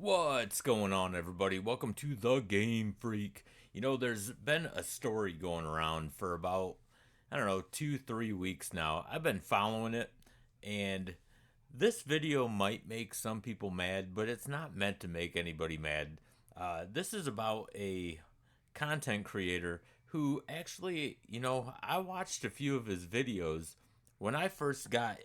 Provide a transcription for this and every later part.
What's going on, everybody? Welcome to the GameFreak. There's been a story going around for about, I don't know, 2, 3 weeks now. I've been following it, and this video might make some people mad, but it's not meant to make anybody mad. This is about a content creator who actually, I watched a few of his videos when I first got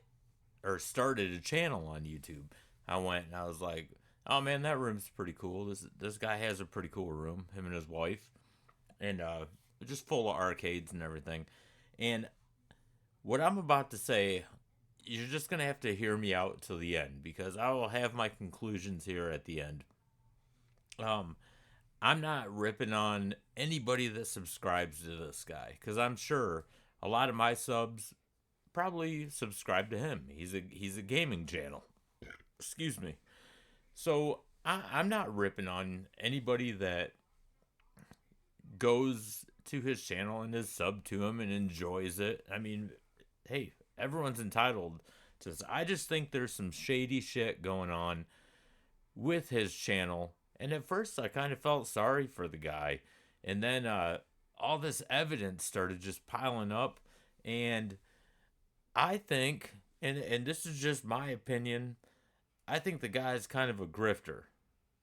or started a channel on YouTube. I went and I was like, "Oh man, that room's pretty cool. This guy has a pretty cool room. Him and his wife, and just full of arcades and everything." And what I'm about to say, you're just gonna have to hear me out till the end because I will have my conclusions here at the end. Um, I'm not ripping on anybody that subscribes to this guy because I'm sure a lot of my subs probably subscribe to him. He's a gaming channel. Excuse me. So I'm not ripping on anybody that goes to his channel and is sub to him and enjoys it. I mean, hey, everyone's entitled to this. I just think there's some shady shit going on with his channel. And at first, I kind of felt sorry for the guy. And then all this evidence started just piling up. And I think, and this is just my opinion, I think the guy's kind of a grifter.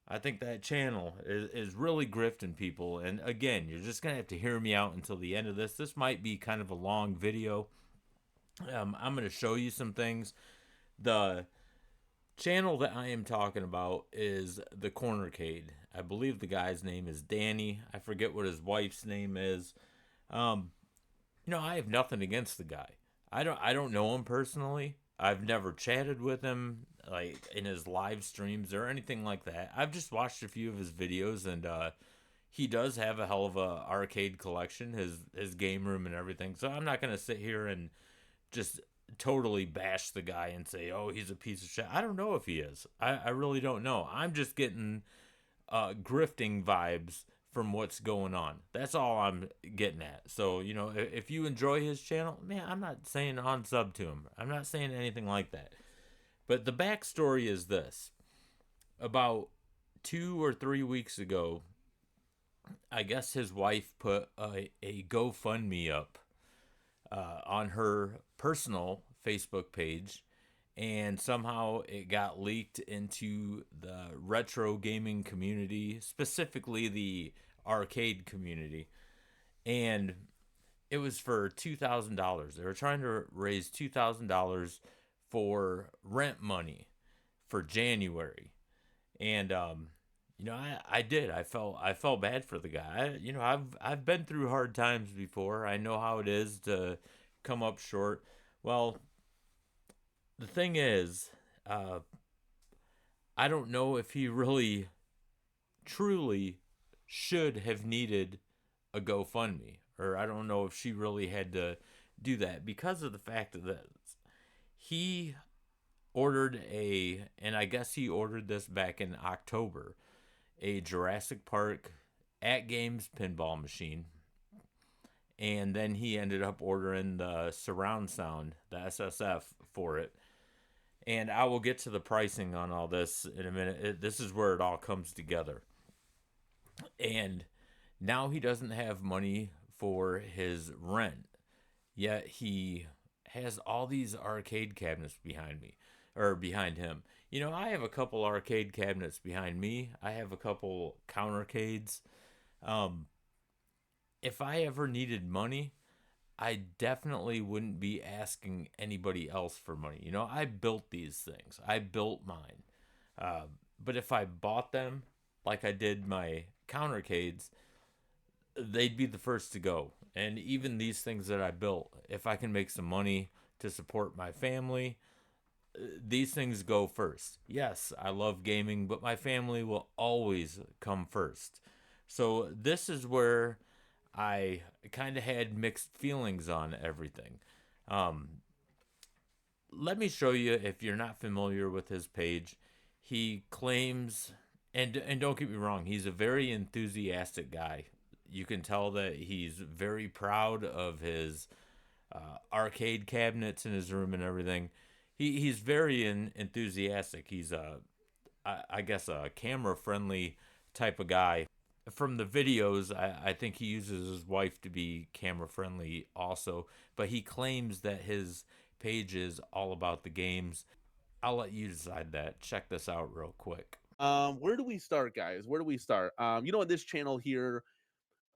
I think that channel is really grifting people. And again, you're just going to have to hear me out until the end of this. This might be kind of a long video. I'm going to show you some things. The channel that I am talking about is the Cornercade. I believe the guy's name is Danny. I forget what his wife's name is. Um, I have nothing against the guy. I don't know him personally. I've never chatted with him like in his live streams or anything like that. I've just watched a few of his videos, and he does have a hell of a arcade collection, his game room and everything. So I'm not gonna sit here and just totally bash the guy and say, "Oh, he's a piece of shit." I don't know if he is. I really don't know. I'm just getting grifting vibes from what's going on. That's all I'm getting at. So, if you enjoy his channel, man, I'm not saying on sub to him. I'm not saying anything like that. But the backstory is this. About 2 or 3 weeks ago, I guess his wife put a GoFundMe up on her personal Facebook page, and somehow it got leaked into the retro gaming community, specifically the arcade community. And it was for $2,000. They were trying to raise $2,000 for rent money for January. And I did. I felt bad for the guy. I've been through hard times before. I know how it is to come up short. Well, the thing is, uh, I don't know if he really truly should have needed a GoFundMe, or I don't know if she really had to do that because of the fact that he ordered and I guess he ordered this back in October, a Jurassic Park at Games pinball machine. And then he ended up ordering the surround sound, the SSF, for it. And I will get to the pricing on all this in a minute. This is where it all comes together. And now he doesn't have money for his rent, yet he has all these arcade cabinets behind me or behind him. I have a couple arcade cabinets behind me. I have a couple countercades. Um, if I ever needed money, I definitely wouldn't be asking anybody else for money. I built these things. I built mine. Uh, but if I bought them, like I did my countercades, they'd be the first to go. And even these things that I built, if I can make some money to support my family, these things go first. Yes, I love gaming, but my family will always come first. So this is where I kind of had mixed feelings on everything. Um, Let me show you if you're not familiar with his page. He claims, and don't get me wrong, he's a very enthusiastic guy. You can tell that he's very proud of his arcade cabinets in his room and everything. He's very enthusiastic. He's I guess a camera friendly type of guy. From the videos, I think he uses his wife to be camera friendly also, but he claims that his page is all about the games. I'll let you decide that. Check this out real quick. Where do we start, guys? Where do we start? On this channel here,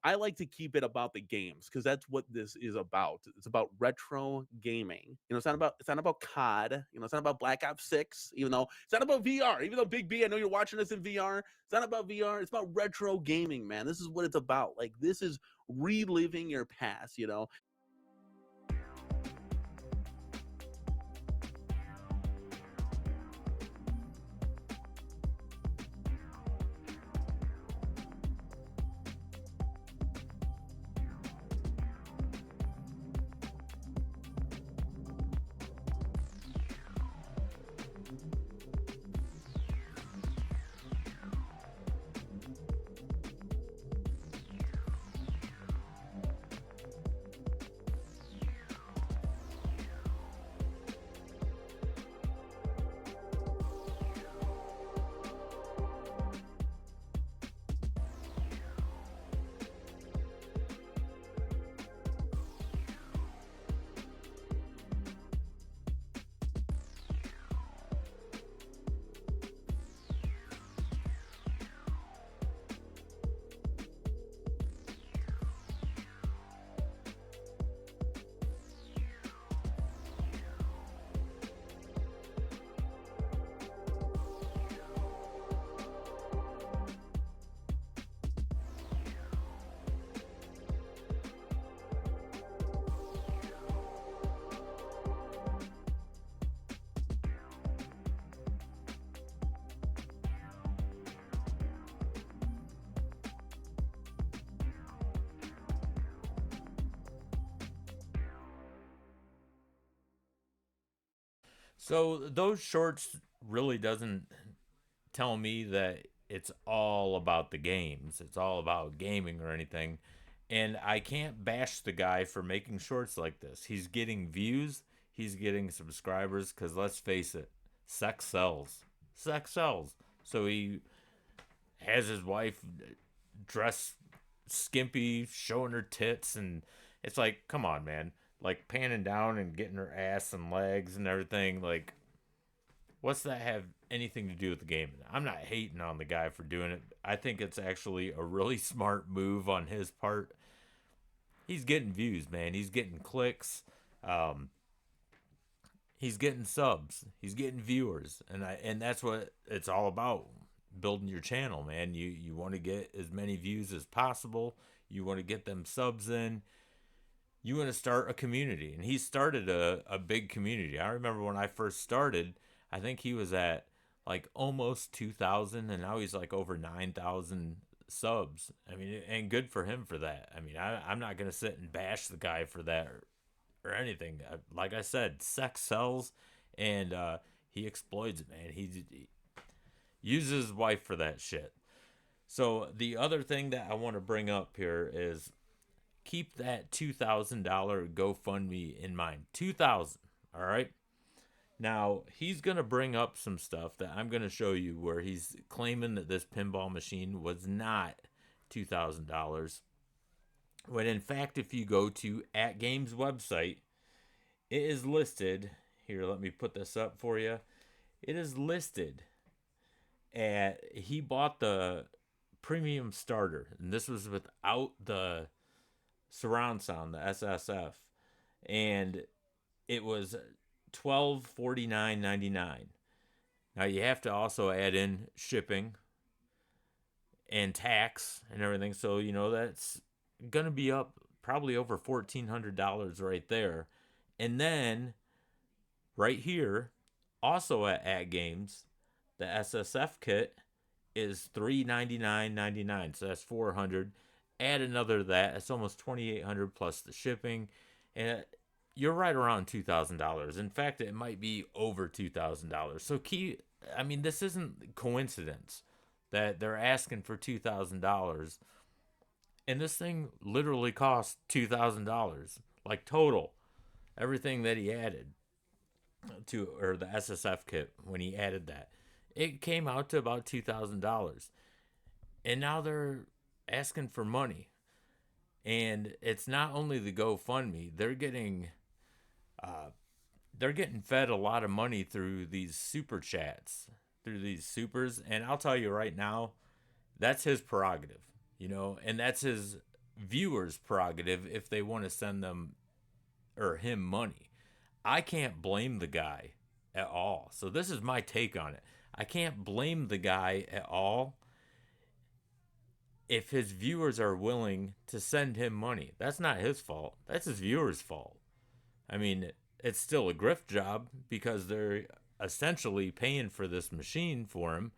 I like to keep it about the games because that's what this is about. It's about retro gaming. It's not about COD. It's not about Black Ops 6, even though it's not about VR. Even though Big B, I know you're watching this in VR. It's not about VR. It's about retro gaming, man. This is what it's about. Like this is reliving your past. So those shorts really doesn't tell me that it's all about the games. It's all about gaming or anything. And I can't bash the guy for making shorts like this. He's getting views, he's getting subscribers cuz let's face it, sex sells. Sex sells. So he has his wife dressed skimpy, showing her tits, and it's like, come on, man. Like panning down and getting her ass and legs and everything. Like, what's that have anything to do with the game? I'm not hating on the guy for doing it. I think it's actually a really smart move on his part. He's getting views, man. He's getting clicks. Um, he's getting subs. He's getting viewers, and that's what it's all about. Building your channel, man. You want to get as many views as possible. You want to get them subs in. You want to start a community, and he started a big community. I remember when I first started, I think he was at like almost 2,000, and now he's like over 9,000 subs. I mean, and good for him for that. I mean, I'm not gonna sit and bash the guy for that or anything. Like I said, sex sells, and he exploits it, man. He uses his wife for that shit. So the other thing that I want to bring up here is keep that $2,000 GoFundMe in mind. 2,000. All right. Now he's gonna bring up some stuff that I'm gonna show you where he's claiming that this pinball machine was not $2,000. When in fact, if you go to At Games website, it is listed here. Let me put this up for you. It is listed at he bought the premium starter, and this was without the surround sound, the SSF, and it was 1249.99. Now you have to also add in shipping and tax and everything, so that's gonna be up probably over $1,400 right there. And then right here, also at Games, the SSF kit is $399.99, so that's 400. Add another of that, it's almost 2,800 plus the shipping, and you're right around $2,000. In fact, it might be over $2,000. So I mean, this isn't coincidence that they're asking for $2,000, and this thing literally cost $2,000, like total, everything that he added to or the SSF kit when he added that. It came out to about $2,000. And now they're asking for money. And it's not only the GoFundMe, uh, they're getting fed a lot of money through these super chats, through these supers. And I'll tell you right now, that's his prerogative, and that's his viewers' prerogative if they want to send them or him money. I can't blame the guy at all. So this is my take on it. I can't blame the guy at all if his viewers are willing to send him money. That's not his fault. That's his viewers' fault. I mean, it's still a grift job because they're essentially paying for this machine for him,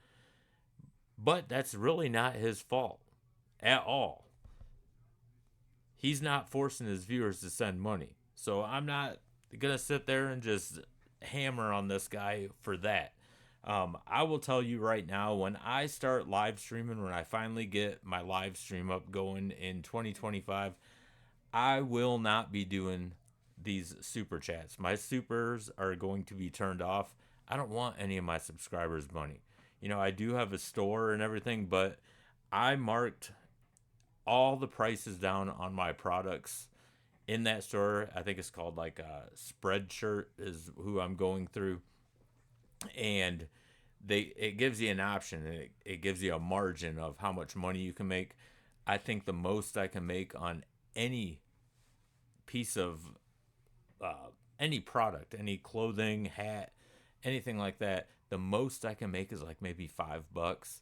but that's really not his fault at all. He's not forcing his viewers to send money. So I'm not going to sit there and just hammer on this guy for that. I will tell you right now, when I start live streaming, when I finally get my live stream up going in 2025, I will not be doing these super chats. My supers are going to be turned off. I don't want any of my subscribers' money. I do have a store and everything, but I marked all the prices down on my products in that store. I think it's called like Spreadshirt is who I'm going through, and it gives you an option. It gives you a margin of how much money you can make. I think the most I can make on any piece of uh, any product, any clothing, hat, anything like that, the most I can make is like maybe $5.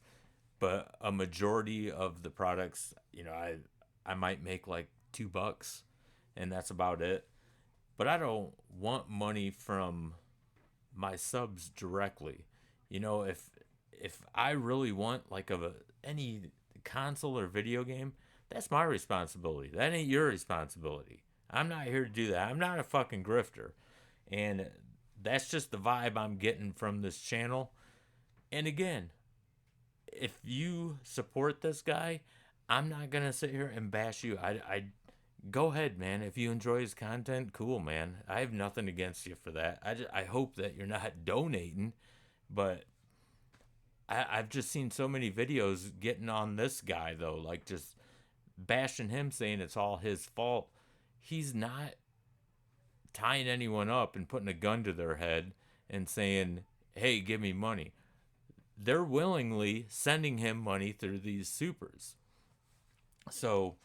But a majority of the products, I might make like $2, and that's about it. But I don't want money from my subs directly. If I really want like any console or video game, that's my responsibility. That ain't your responsibility. I'm not here to do that. I'm not a fucking grifter. And that's just the vibe I'm getting from this channel. And again, if you support this guy, I'm not gonna sit here and bash you. I go ahead, man. If you enjoy his content, cool, man. I have nothing against you for that. I hope that you're not donating, but I've just seen so many videos getting on this guy though, like just bashing him, saying it's all his fault. He's not tying anyone up and putting a gun to their head and saying, "Hey, give me money." They're willingly sending him money through these supers. So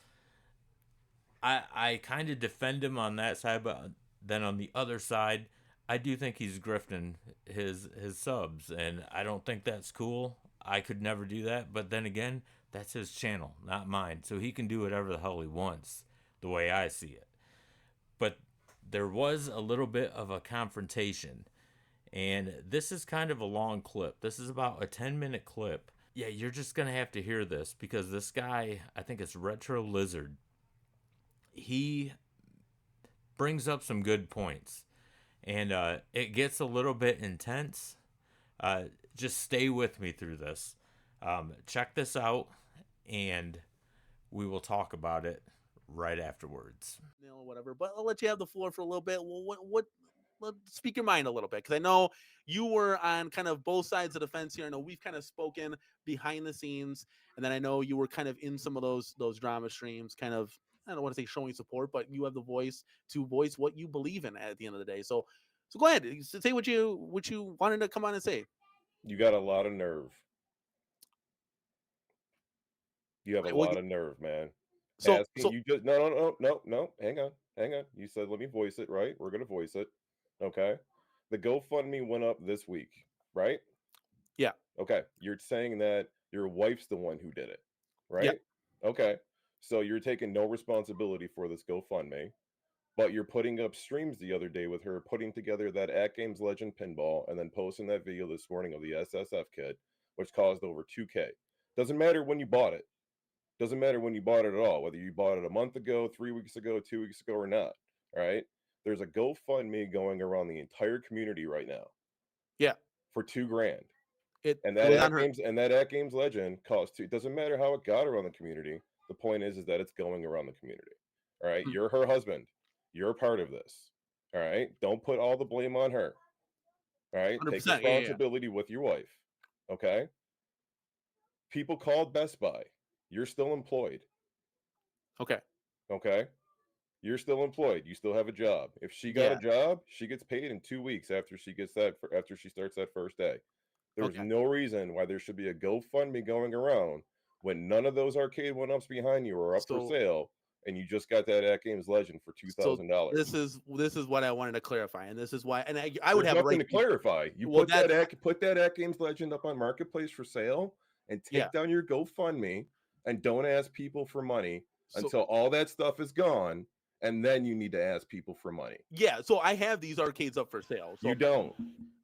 I kind of defend him on that side, but then on the other side, I do think he's grifting his subs, and I don't think that's cool. I could never do that, but then again, that's his channel, not mine. So he can do whatever the hell he wants, the way I see it. But there was a little bit of a confrontation, and this is kind of a long clip. This is about a 10-minute clip. Yeah, you're just gonna have to hear this because this guy, I think it's Retro Lizard, he brings up some good points, and it gets a little bit intense. Just stay with me through this. Check this out, and we will talk about it right afterwards. Or whatever. But I'll let you have the floor for a little bit. Well, speak your mind a little bit, because I know you were on kind of both sides of the fence here. I know we've kind of spoken behind the scenes, and then I know you were kind of in some of those drama streams, kind of, I don't want to say showing support, but you have the voice to voice what you believe in at the end of the day. So go ahead, say what you wanted to come on and say. You got a lot of nerve. You have a Okay, well, lot of nerve, man. so Asking so you just no. Hang on. You said let me voice it, right? We're gonna voice it. Okay. The GoFundMe went up this week, right? yeah, Okay. You're saying that your wife's the one who did it, yeah, right? Okay. So you're taking no responsibility for this GoFundMe, but you're putting up streams the other day with her putting together that At Games Legend pinball and then posting that video this morning of the SSF kit, which caused over 2K. Doesn't matter when you bought it. Doesn't matter when you bought it at all, whether you bought it a month ago, 3 weeks ago, 2 weeks ago, or not. All right. There's a GoFundMe going around the entire community right now yeah. for $2,000. And It that was on At her. Games and that At Games Legend costs two. It doesn't matter how it got around the community. The point is that it's going around the community. All right. Hmm, You're her husband. You're a part of this. All right. Don't put all the blame on her. All right. Take 100%. Yeah, yeah, yeah. responsibility with your wife. Okay. People called Best Buy. You're still employed. Okay. Okay. You're still employed. You still have a job. If she got a Yeah. job, she gets paid in 2 weeks after she gets after she starts that first day. There's Okay. no reason why there should be a GoFundMe going around when none of those arcade one-ups behind you are up for So sale, and you just got that At Games Legend for so $2,000. this is what I wanted to clarify, and this is why, and I would There's have a nothing right to to be. clarify. You Well, that's put that At Games Legend up on Marketplace for sale, and yeah. take down your GoFundMe, and don't ask people for money So until all that stuff is gone, and then you need to ask people for money. yeah. So I have these arcades up for sale. So You don't.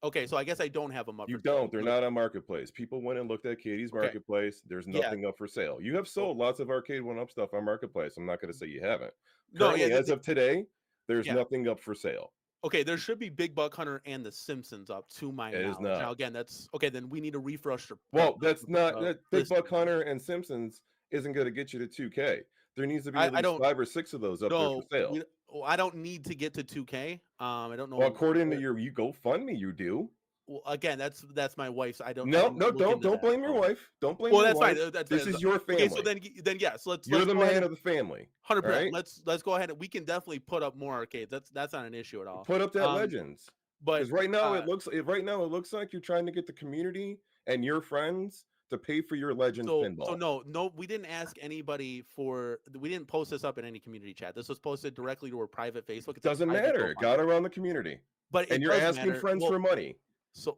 okay. So I guess I don't have them up You for sale. don't. They're not on Marketplace. People went and looked at Katie's Okay. Marketplace. There's Yeah. nothing up for sale. You have So sold lots of arcade one-up stuff on Marketplace. I'm not going to say you haven't. no. Yeah. Currently, as of today, there's Yeah. nothing up for sale. Okay. There should be Big Buck Hunter and The Simpsons up to my It is knowledge. Now not. again, that's okay. Then we need to refresh. Well, that's not that Big Buck listing. Hunter and Simpsons isn't going to get you to 2K. There needs to be at I least don't 5 or 6 of those up there for no. sale. I don't need to get to 2K. I don't know. Well, according to your you GoFundMe, you do. Well, again, that's my wife's. I No, didn't no, look don't into that, blame your so. wife. Don't blame Well, your that's wife. fine. That's This fine. is your family. Okay, so then yes, let's You're let's the go ahead man and- of the family. 100%. Right? Let's go ahead and we can definitely put up more arcades. That's not an issue at all. Put up that Legends. But Because right now it looks like you're trying to get the community and your friends to pay for your Legends pinball. so no, we didn't ask anybody for. We didn't post this up in any community chat. This was posted directly to our private Facebook. It's a Doesn't private matter. It GoFundMe. got around the community. But And it you're does asking matter. friends Well, for money. So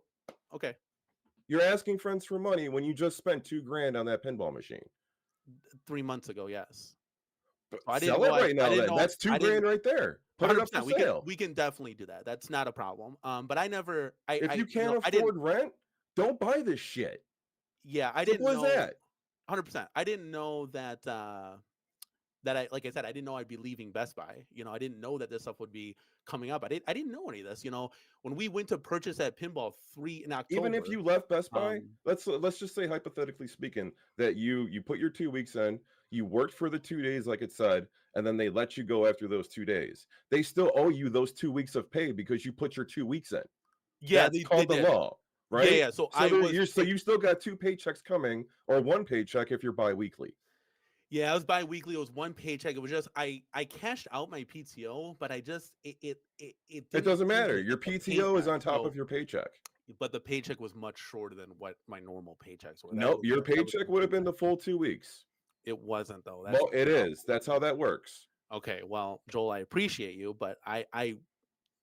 okay, You're asking friends for money when you just spent $2,000 on that pinball machine. 3 months ago, yes. But I didn't sell know it I- right I now. didn't Then know- that's I didn't- $2,000 right there. Put it up for 100%. sale. We can definitely do that. That's not a problem. But I never. If you I can't I didn't. afford rent, don't buy this shit. Yeah, I didn't Simple know. as that. 100%. I didn't know that. That like I said, I didn't know I'd be leaving Best Buy. I didn't know that this stuff would be coming up. I didn't know any of this. When we went to purchase that pinball 3 in October. Even if you left Best Buy, um, let's just say hypothetically speaking that you put your 2 weeks in, you worked for the 2 days like it said, and then they let you go after those 2 days. They still owe you those 2 weeks of pay because you put your 2 weeks in. yeah, That's called the did. law, right? Yeah. So you still got 2 paychecks coming, or 1 paycheck if you're bi-weekly. Yeah, it was bi-weekly. It was 1 paycheck. It was just I cashed out my PTO, but I just it It didn't doesn't seem to matter. hit Your the PTO is paycheck, on top so- of your paycheck. But the paycheck was much shorter than what my normal paychecks were. Nope, your paycheck would have been the full 2 weeks. It wasn't though. That's Well, it is. That's how that works. okay. Well, Joel, I appreciate you, but I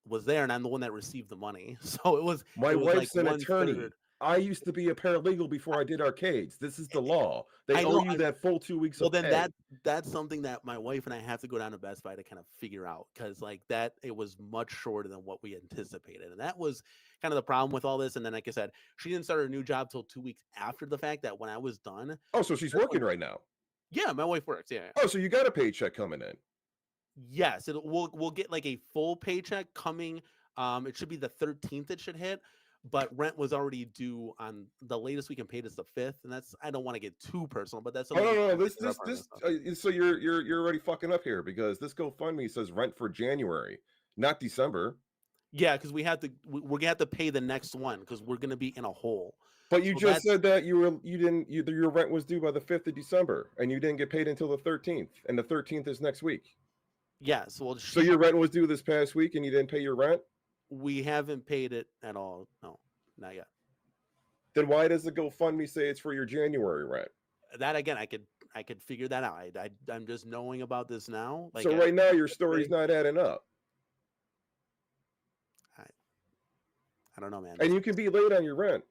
was there and I'm the one that received the money, so it was. My it was wife's like an attorney. 1/3. I used to be a paralegal before I did arcades. This is the law. They I owe know, you that full 2 weeks Well, of then pay. that's something that my wife and I have to go down to Best Buy to kind of figure out because like that it was much shorter than what we anticipated, and that was kind of the problem with all this. And then, like I said, she didn't start her new job till 2 weeks after the fact. That when I was done, Oh, so she's working right now. yeah, my wife works. Yeah, Oh, so you got a paycheck coming in. yes, we'll get like a full paycheck coming. It should be the 13th. It should hit. But rent was already due on the latest we can pay is the 5th, and that's I don't want to get too personal, but that's Oh something. no, we no, can this figure out for this this stuff. so you're already fucking up here because this GoFundMe says rent for January, not December. Yeah, because we're gonna have to pay the next one because we're gonna be in a hole. But you So just said that your rent was due by the 5th of December and you didn't get paid until the 13th, and the 13th is next week. Yes, well, So your rent was due this past week and you didn't pay your rent? we haven't paid it at all. No, not yet. Then why does the GoFundMe say it's for your January rent? That again, I could figure that out. I'm just knowing about this now. Like So right now your story's not adding up. I don't know, man. And you can be late on your rent.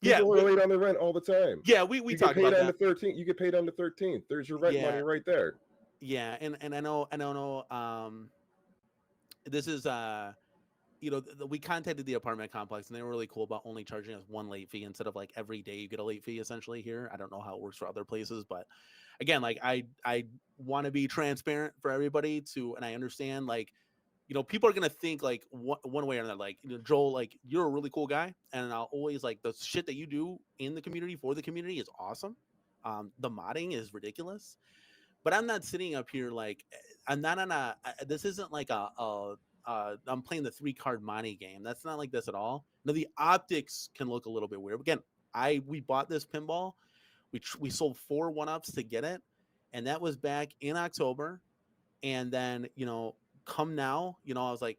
Yeah, People are late on the rent all the time. yeah, we You talked get paid about on that. the 13th. You get paid on the 13th. There's your rent Yeah. money right there. Yeah, and I don't know. This is we contacted the apartment complex and they were really cool about only charging us one late fee instead of like every day you get a late fee essentially here. I don't know how it works for other places, but again, like I want to be transparent for everybody and I understand like people are gonna think like one way or another. Like Joel, like you're a really cool guy, and I'll always like the shit that you do in the community for the community is awesome. The modding is ridiculous, but I'm not sitting up here like I'm not on a. This isn't like I'm playing the 3-card money game. That's not like this at all. Now the optics can look a little bit weird. Again, we bought this pinball. We sold 4 1-ups to get it, and that was back in October. And then, come now, I was like,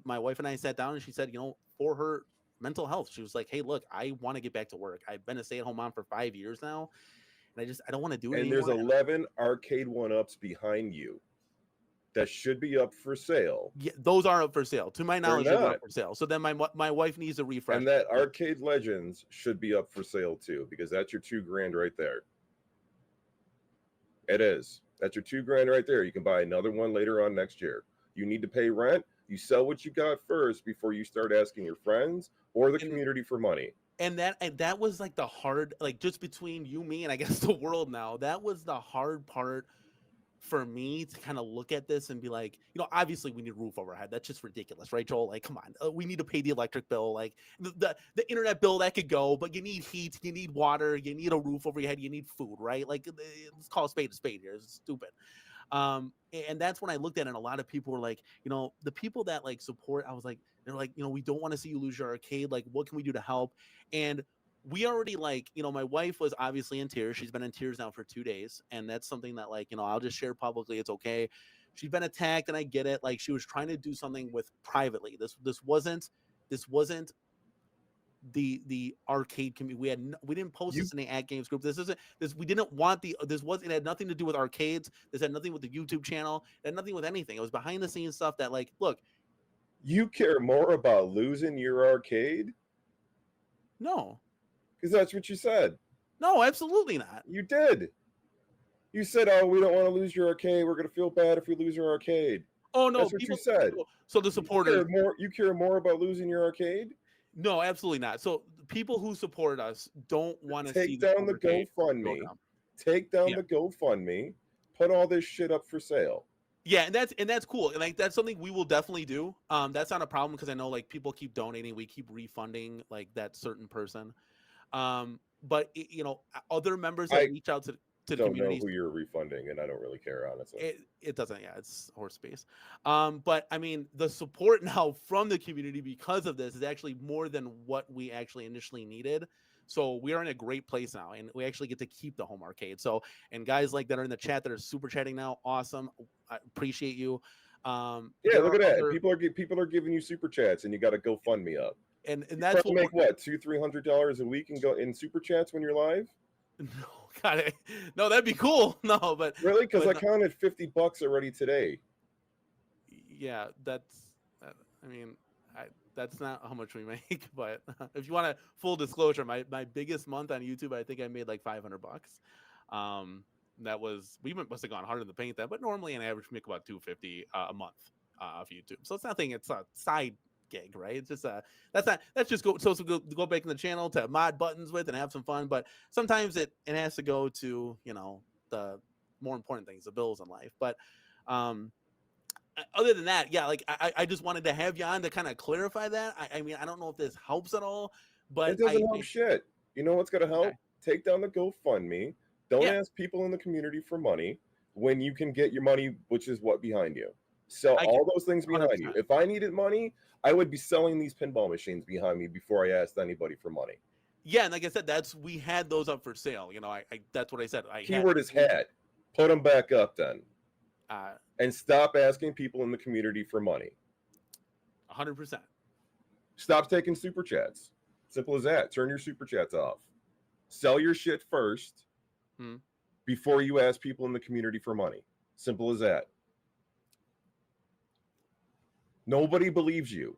my wife and I sat down, and she said, for her mental health, she was like, hey, look, I want to get back to work. I've been a stay-at-home mom for 5 years now, and I don't want to do it And anymore. there's 11 arcade 1-ups behind you that should be up for sale. Yeah, those aren't up for sale. To my knowledge, they weren't not. up for sale. So then my wife needs a refresh. And that Arcade Legends should be up for sale too, because that's your $2,000 right there. It is. That's your $2,000 right there. You can buy another one later on next year. You need to pay rent. You sell what you got first before you start asking your friends or the community for money. And that was like the hard, like, just between you, me, and I guess the world now, that was the hard part for me to kind of look at this and be like, obviously we need a roof overhead. That's just ridiculous, right, Joel? Like, come on, we need to pay the electric bill, like the internet bill, that could go, but you need heat, you need water, you need a roof over your head, you need food, right? Like, let's call a spade here. It's stupid. And that's when I looked at it, and a lot of people were like, the people that like support, I was like, they're like, we don't want to see you lose your arcade. Like, what can we do to help? And we already, like, my wife was obviously in tears. She's been in tears now for 2 days. And that's something that, like, I'll just share publicly. It's okay. She's been attacked, and I get it. Like, she was trying to do something with privately. This wasn't the arcade community. We didn't post this in the At Games group. We didn't want it had nothing to do with arcades. This had nothing with the YouTube channel. It had nothing with anything. It was behind the scenes stuff that, like, look. You care more about losing your arcade? No. Because that's what you said. No, absolutely not. You did. You said, oh, we don't want to lose your arcade. We're going to feel bad if we lose our arcade. Oh, no. That's what you said. So the supporters. You care more about losing your arcade? No, absolutely not. So people who support us don't want to see Take down the GoFundMe. Take down the GoFundMe. Put all this shit up for sale. Yeah, and that's cool. And like, that's something we will definitely do. That's not a problem, because I know, like, people keep donating. We keep refunding, like, that certain person. But other members that reach out to the community. I don't know who you're refunding, and I don't really care, honestly. It doesn't. Yeah, it's horse space. But I mean, the support now from the community because of this is actually more than what we actually initially needed. So we are in a great place now, and we actually get to keep the home arcade. So, and guys like that are in the chat that are super chatting now, awesome. I appreciate you. Yeah, look at that. People are giving you super chats, and you got a GoFundMe up. And that's what make what $200-300 a week and go in super chats when you're live. No, got it. No, that'd be cool. No, but really, because I counted $50 already today. Yeah, that's. I mean, that's not how much we make. But if you want a full disclosure, my biggest month on YouTube, I think I made like $500. That was, we must have gone harder in the paint then, but normally on average we make about $250 a month off YouTube. So it's nothing. It's a side gig, right? It's just that's just go go back in the channel to mod buttons with and have some fun. But sometimes it has to go to the more important things, the bills in life. But other than that, yeah, like I just wanted to have you on to kind of clarify that. I mean, I don't know if this helps at all, but it doesn't help shit. You know what's gonna help? Okay. Take down the GoFundMe. Don't ask people in the community for money when you can get your money, which is what behind you. Sell all those things behind 100%. You. If I needed money, I would be selling these pinball machines behind me before I asked anybody for money. Yeah, and like I said, we had those up for sale. That's what I said. Keyword is had. Put them back up then. And stop asking people in the community for money. 100%. Stop taking super chats. Simple as that. Turn your super chats off. Sell your shit first before you ask people in the community for money. Simple as that. Nobody believes you.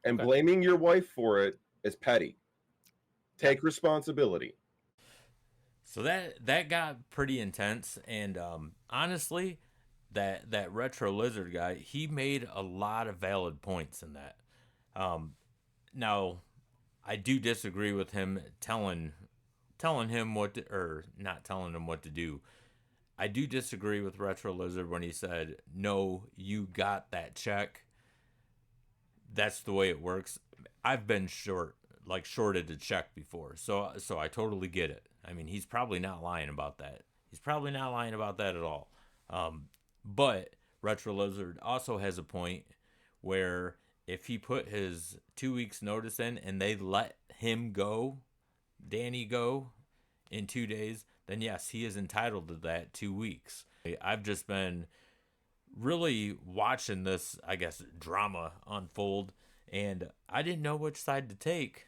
And blaming your wife for it is petty. Take responsibility. So that got pretty intense, and honestly, that Retro Lizard guy, he made a lot of valid points in that. Now, I do disagree with him telling him what to, or not telling him what to do. I do disagree with Retro Lizard when he said, "No, you got that check. That's the way it works." I've been shorted a check before, so I totally get it. I mean, he's probably not lying about that. He's probably not lying about that at all. But Retro Lizard also has a point where if he put his 2 weeks notice in and they let him go, Danny go in 2 days, then yes, he is entitled to that 2 weeks. I've just been really watching this, I guess, drama unfold, and I didn't know which side to take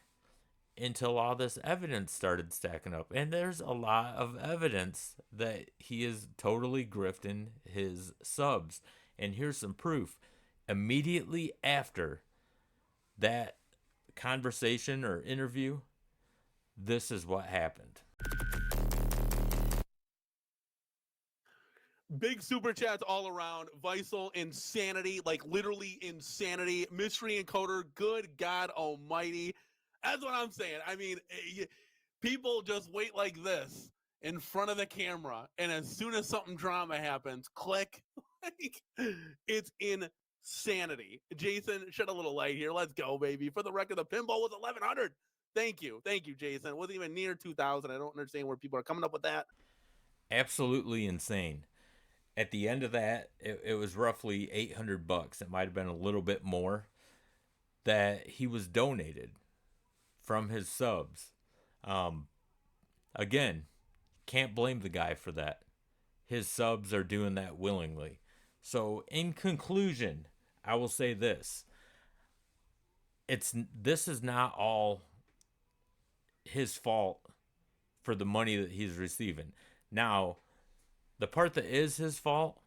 until all this evidence started stacking up. And there's a lot of evidence that he is totally grifting his subs. And here's some proof. Immediately after that conversation or interview, this is what happened. Big super chats all around. Visel, insanity, like literally insanity. Mystery encoder, good God almighty. That's what I'm saying. I mean, people just wait like this in front of the camera, and as soon as something drama happens, click. Like, it's insanity. Jason, shed a little light here. Let's go, baby. For the record, the pinball was 1,100. Thank you, Jason. It wasn't even near 2,000. I don't understand where people are coming up with that. Absolutely insane. At the end of that, it was roughly $800. It might have been a little bit more that he was donated from his subs. Again, can't blame the guy for that. His subs are doing that willingly. So, in conclusion, I will say this: this is not all his fault for the money that he's receiving. Now, the part that is his fault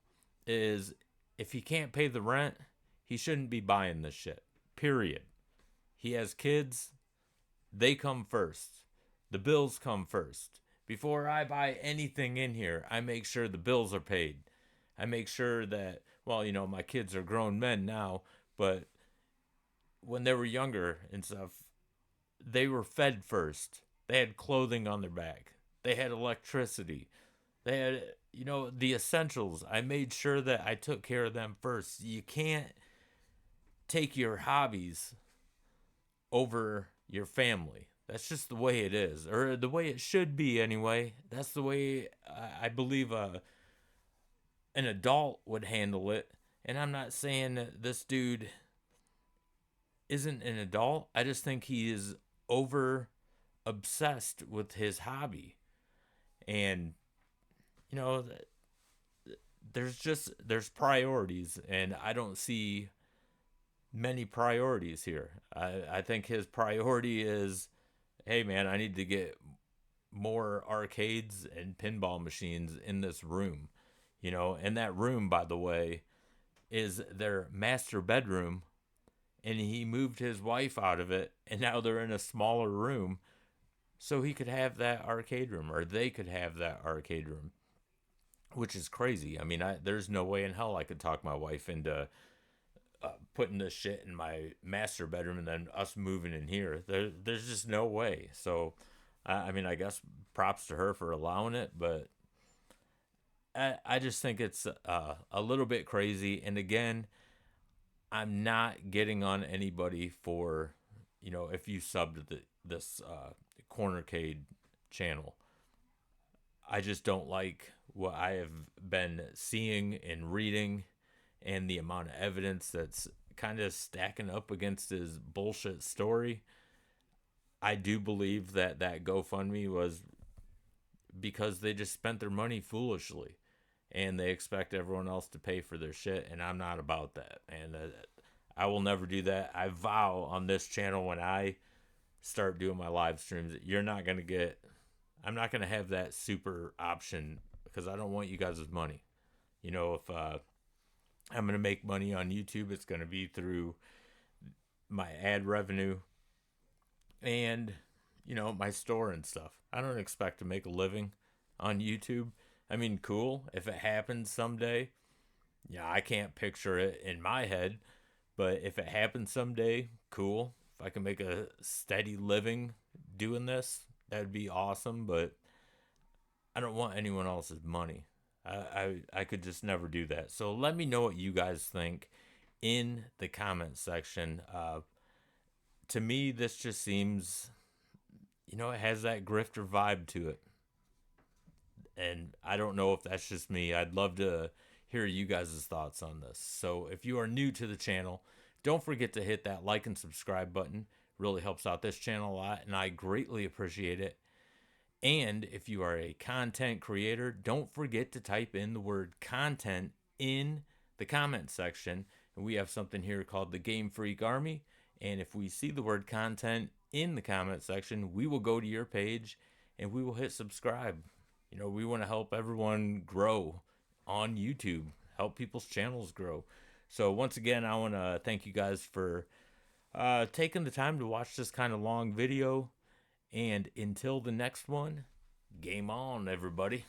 is if he can't pay the rent, he shouldn't be buying this shit. Period. He has kids. They come first. The bills come first. Before I buy anything in here, I make sure the bills are paid. I make sure that, well, my kids are grown men now, but when they were younger and stuff, they were fed first. They had clothing on their back. They had electricity. They had, the essentials. I made sure that I took care of them first. You can't take your hobbies over your family. That's just the way it is, or the way it should be anyway. That's the way I believe an adult would handle it. And I'm not saying that this dude isn't an adult. I just think he is over obsessed with his hobby. And there's priorities, and I don't see many priorities here. I think his priority is, hey man, I need to get more arcades and pinball machines in this room. And that room, by the way, is their master bedroom, and he moved his wife out of it, and now they're in a smaller room so he could have that arcade room, or they could have that arcade room, which is crazy. I mean, there's no way in hell I could talk my wife into putting this shit in my master bedroom and then us moving in here. There's just no way. So, I mean, I guess props to her for allowing it, but I just think it's a little bit crazy. And again, I'm not getting on anybody for, if you subbed this Cornercade channel. I just don't like what I have been seeing and reading, and the amount of evidence that's kind of stacking up against his bullshit story. I do believe that GoFundMe was because they just spent their money foolishly, and they expect everyone else to pay for their shit, and I'm not about that. And I will never do that. I vow on this channel, when I start doing my live streams, I'm not going to have that super option, because I don't want you guys' money. If I'm going to make money on YouTube, it's going to be through my ad revenue and, my store and stuff. I don't expect to make a living on YouTube. I mean, cool. If it happens someday, I can't picture it in my head, but if it happens someday, cool. If I can make a steady living doing this, that would be awesome, but I don't want anyone else's money. I could just never do that. So let me know what you guys think in the comment section. To me, this just seems, it has that grifter vibe to it. And I don't know if that's just me. I'd love to hear you guys' thoughts on this. So if you are new to the channel, don't forget to hit that like and subscribe button. Really helps out this channel a lot, and I greatly appreciate it. And if you are a content creator, don't forget to type in the word content in the comment section. And we have something here called the GameFreak Army. And if we see the word content in the comment section, we will go to your page and we will hit subscribe. You know, we want to help everyone grow on YouTube, help people's channels grow. So once again, I want to thank you guys for taking the time to watch this kind of long video. And until the next one, game on, everybody.